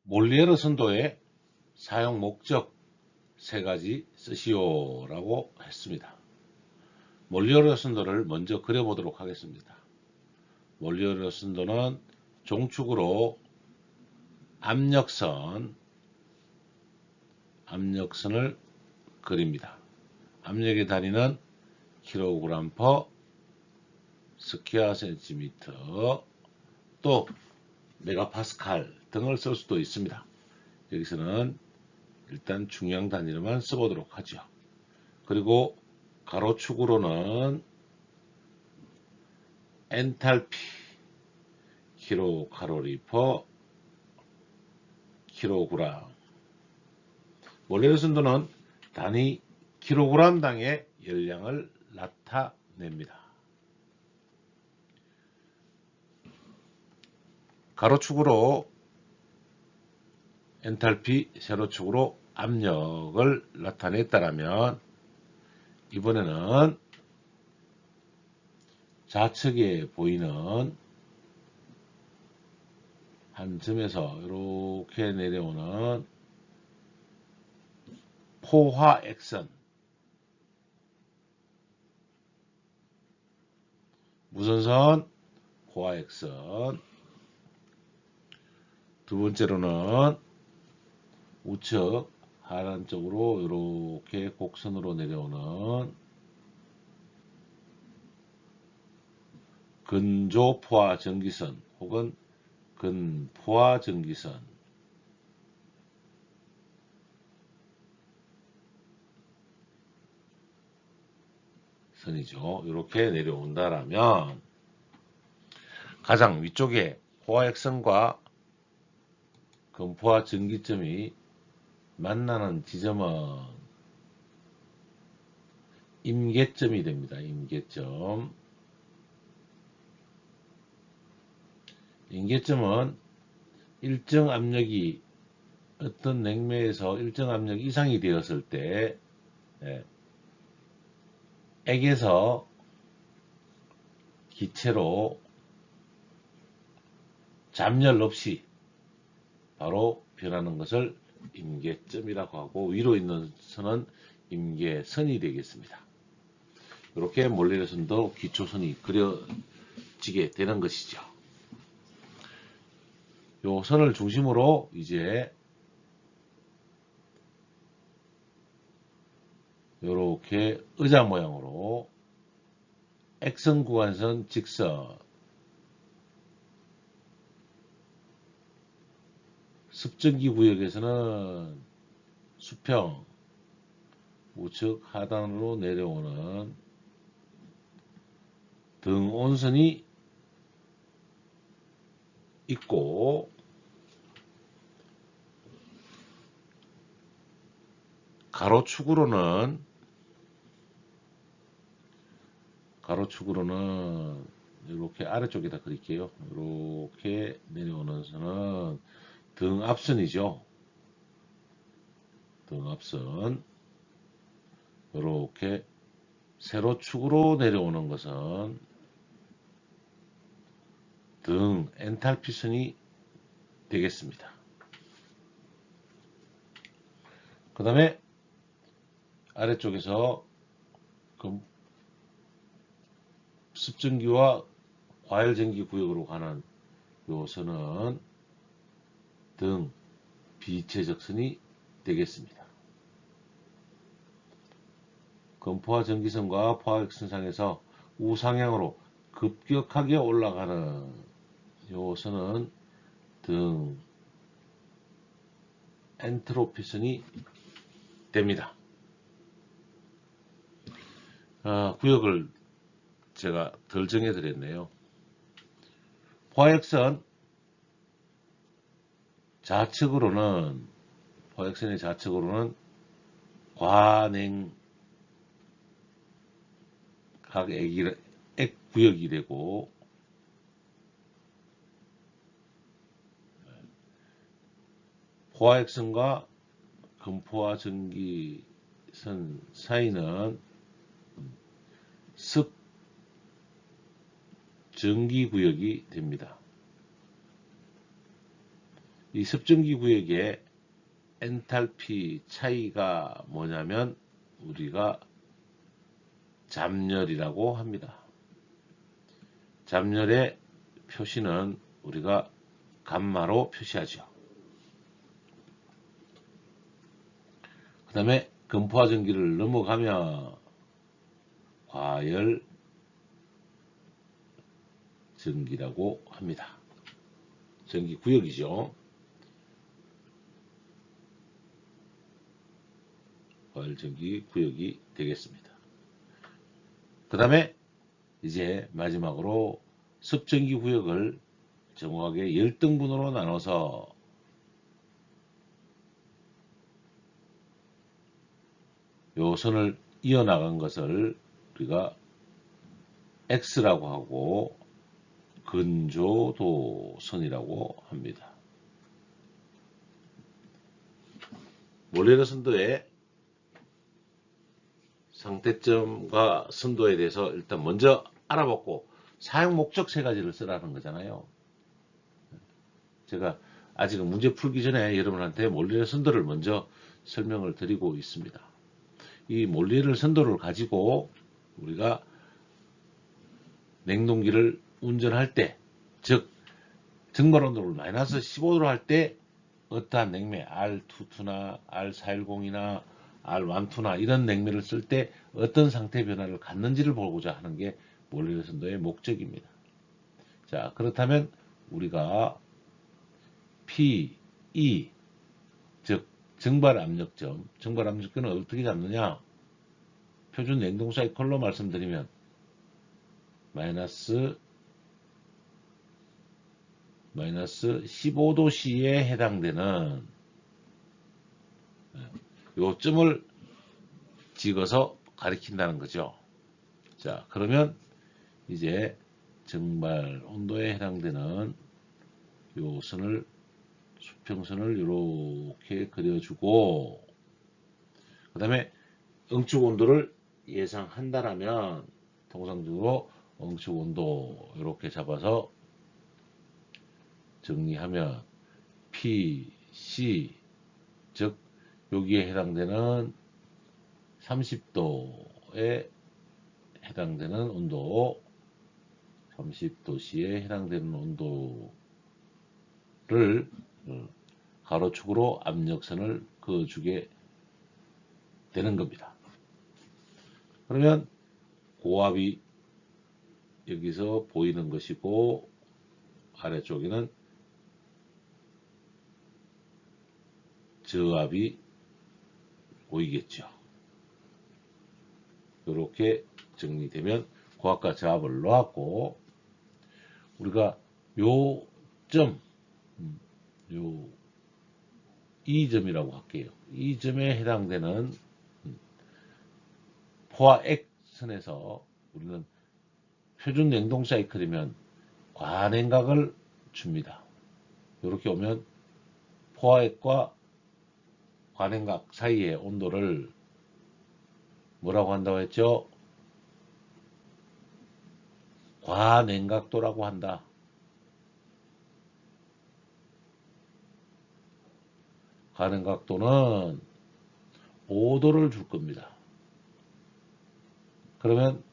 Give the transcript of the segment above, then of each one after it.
몰리에르 선도의 사용 목적 세 가지 쓰시오라고 했습니다. 몰리에르 선도를 먼저 그려보도록 하겠습니다. 몰리에르 선도는 종축으로 압력선을 그립니다. 압력의 단위는 kg per 스퀘어 센티미터, 또 메가파스칼 등을 쓸 수도 있습니다. 여기서는 일단 중량 단위로만 써보도록 하죠. 그리고 가로축으로는 엔탈피 킬로칼로리 퍼 킬로그램, 몰리에르 선도는 단위 킬로그램당의 열량을 나타냅니다. 가로축으로 엔탈피, 세로축으로 압력을 나타냈다면 이번에는 좌측에 보이는 한 점에서 이렇게 내려오는 포화액선, 무슨 선? 포화액선. 두 번째로는 우측 하단 쪽으로 이렇게 곡선으로 내려오는 근조포화 전기선 혹은 근포화 전기선, 선이죠. 이렇게 내려온다라면 가장 위쪽에 포화액선과 근포화 전기점이 만나는 지점은 임계점이 됩니다. 임계점. 임계점은 일정 압력이 어떤 냉매에서 일정 압력 이상이 되었을 때 액에서 기체로 잠열 없이 바로 변하는 것을 임계점이라고 하고, 위로 있는 선은 임계선이 되겠습니다. 이렇게 몰리에르 선도 기초선이 그려지게 되는 것이죠. 요 선을 중심으로 이제 이렇게 의자 모양으로 X선 구간선 직선, 습전기 구역에서는 수평, 우측 하단으로 내려오는 등온선이 있고, 가로축으로는 이렇게 아래쪽에다 그릴게요. 이렇게 내려오는 선은 등압선이죠. 등압선. 이렇게 세로축으로 내려오는 것은 등 엔탈피선이 되겠습니다. 그 다음에 아래쪽에서 습전기와 과열전기 구역으로 가는 요 선은 등 비체적선이 되겠습니다. 근포화 전기선과 포화액선상에서 우상향으로 급격하게 올라가는 요 선은 등 엔트로피선이 됩니다. 구역을 제가 덜 정해 드렸네요. 포화액선 좌측으로는, 포화액선의 좌측으로는 과냉각 액 구역이 되고, 포화액선과 근포화 전기선 사이는 습 전기 구역이 됩니다. 이 습전기 구역의 엔탈피 차이가 뭐냐면 우리가 잡열이라고 합니다. 잡열의 표시는 우리가 감마로 표시하죠. 그 다음에 금포화 전기를 넘어가면 과열 전기라고 합니다. 전기 구역이죠. 과열 전기 구역이 되겠습니다. 그 다음에 이제 마지막으로 습전기 구역을 정확하게 10등분으로 나눠서 요 선을 이어나간 것을 우리가 X라고 하고 근조도선이라고 합니다. 몰레르 선도의 상태점과 선도에 대해서 일단 먼저 알아봤고 사용 목적 세 가지를 쓰라는 거잖아요. 제가 아직은 문제 풀기 전에 여러분한테 몰레르 선도를 먼저 설명을 드리고 있습니다. 이 몰레르 선도를 가지고 우리가 냉동기를 운전할 때, 즉 증발 온도를 마이너스 15도로 할 때 어떠한 냉매 R22나 R410이나 R12나 이런 냉매를 쓸 때 어떤 상태 변화를 갖는지를 보고자 하는 게 몰레르 선도의 목적입니다. 자, 그렇다면 우리가 P, E, 즉 증발 압력점, 증발 압력점은 어떻게 잡느냐? 표준 냉동 사이클로 말씀드리면 마이너스 15도씨에 해당되는 요점을 찍어서 가리킨다는 거죠. 자, 그러면 이제 증발 온도에 해당되는 요 선을, 수평선을 이렇게 그려주고, 그 다음에 응축 온도를 예상한다라면 통상적으로 응축 온도 이렇게 잡아서 정리하면 P, C, 즉 여기에 해당되는 30도에 해당되는 온도, 30도씨에 해당되는 온도를 가로축으로 압력선을 그어주게 되는 겁니다. 그러면 고압이 여기서 보이는 것이고 아래쪽에는 저압이 보이겠죠. 이렇게 정리되면 고압과 저압을 놓았고, 우리가 요 점, 이 점이라고 할게요. 이 점에 해당되는 포화 X선에서 우리는 표준 냉동 사이클이면 과냉각을 줍니다. 이렇게 오면 포화액과 과냉각 사이의 온도를 뭐라고 한다고 했죠? 과냉각도라고 한다. 과냉각도는 5도를 줄 겁니다. 그러면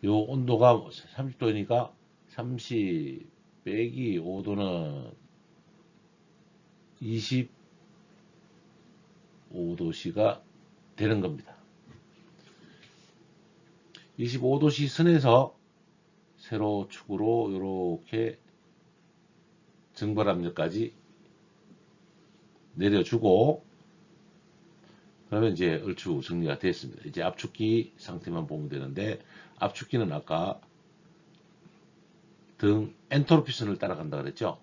요 온도가 30도니까 30 빼기 5도는 25도씨가 되는 겁니다. 25도씨 선에서 세로 축으로 이렇게 증발 압력까지 내려주고, 그러면 이제 얼추 정리가 됐습니다. 이제 압축기 상태만 보면 되는데, 압축기는 아까 등 엔트로피선을 따라간다 그랬죠.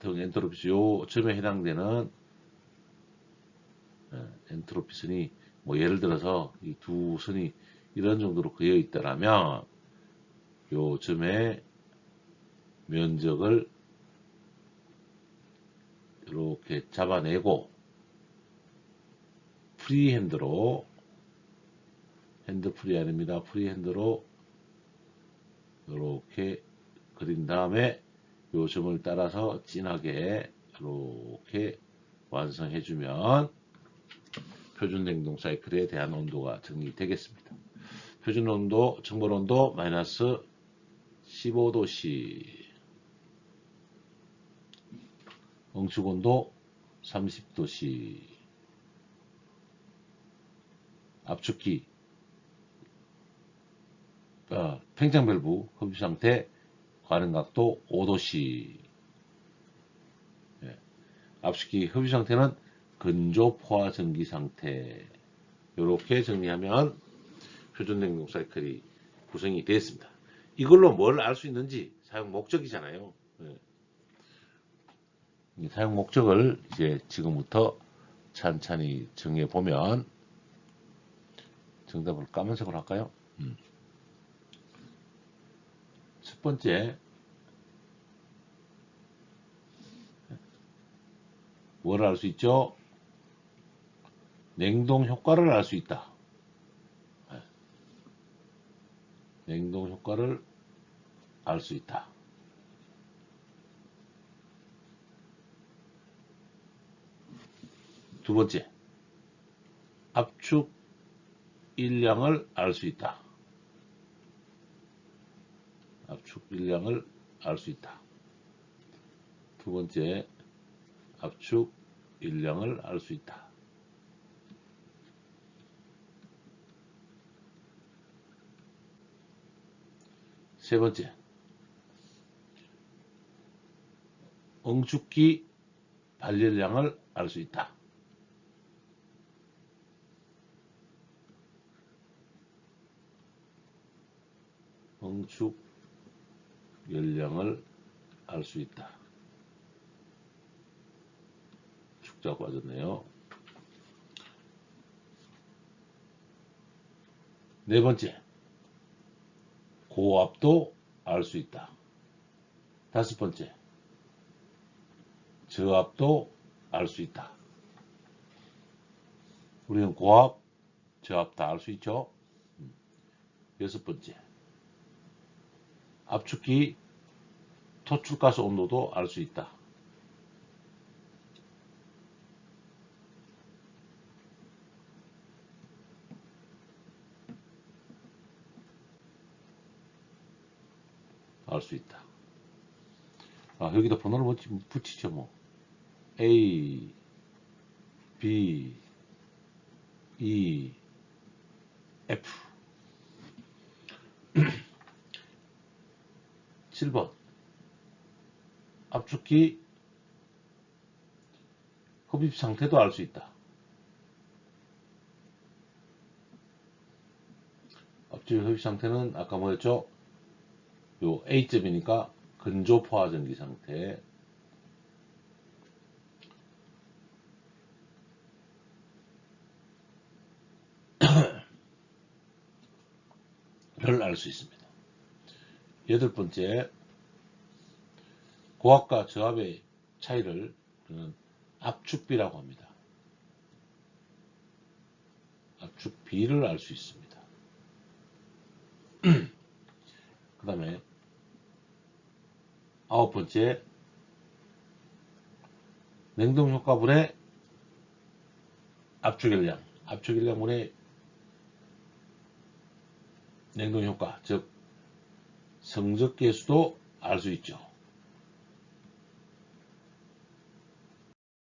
등 엔트로피선 요 점에 해당되는 엔트로피선이 뭐 예를 들어서 이 두 선이 이런 정도로 그어 있다라면 요 점의 면적을 이렇게 잡아내고 프리핸드로, 핸드프리 아닙니다. 프리핸드로 이렇게 그린 다음에 요 점을 따라서 진하게 이렇게 완성해주면 표준 냉동 사이클에 대한 온도가 정리되겠습니다. 표준 온도, 정벌 온도 마이너스 15도씨, 응축 온도 30도씨, 압축기, 팽창 밸브 흡입 상태 가능 각도 5도씨. 압축기 흡입 상태는 건조 포화 전기 상태. 이렇게 정리하면 표준 냉동 사이클이 구성이 되었습니다. 이걸로 뭘 알 수 있는지 사용 목적이잖아요. 사용 목적을 이제 지금부터 찬찬히 정해 보면 정답을 까만색으로 할까요? 첫 번째, 뭘 알 수 있죠? 냉동 효과를 알 수 있다. 냉동 효과를 알 수 있다. 두 번째, 압축 일량을 알 수 있다. 압축 일량을 알 수 있다. 두 번째, 압축 일량을 알 수 있다. 세 번째, 응축기 발열량을 알 수 있다. 응축 열량을 알 수 있다. 축자가 빠졌네요. 네 번째, 고압도 알 수 있다. 다섯 번째, 저압도 알 수 있다. 우리는 고압, 저압 다 알 수 있죠. 여섯 번째, 압축기 토출가스 온도도 알 수 있다. 알 수 있다. 여기다 번호를 붙이죠, 뭐. A, B, E, F. 7번. 압축기 흡입 상태도 알 수 있다. 압축기 흡입 상태는 아까 뭐였죠? 요 A점이니까 건조 포화 전기 상태. 를 알 수 있습니다. 여덟 번째, 고압과 저압의 차이를 우리는 압축비라고 합니다. 압축비를 알 수 있습니다. 그 다음에 아홉 번째, 냉동효과분의 압축열량, 압축열량분의 냉동효과, 즉 성적계수도 알 수 있죠.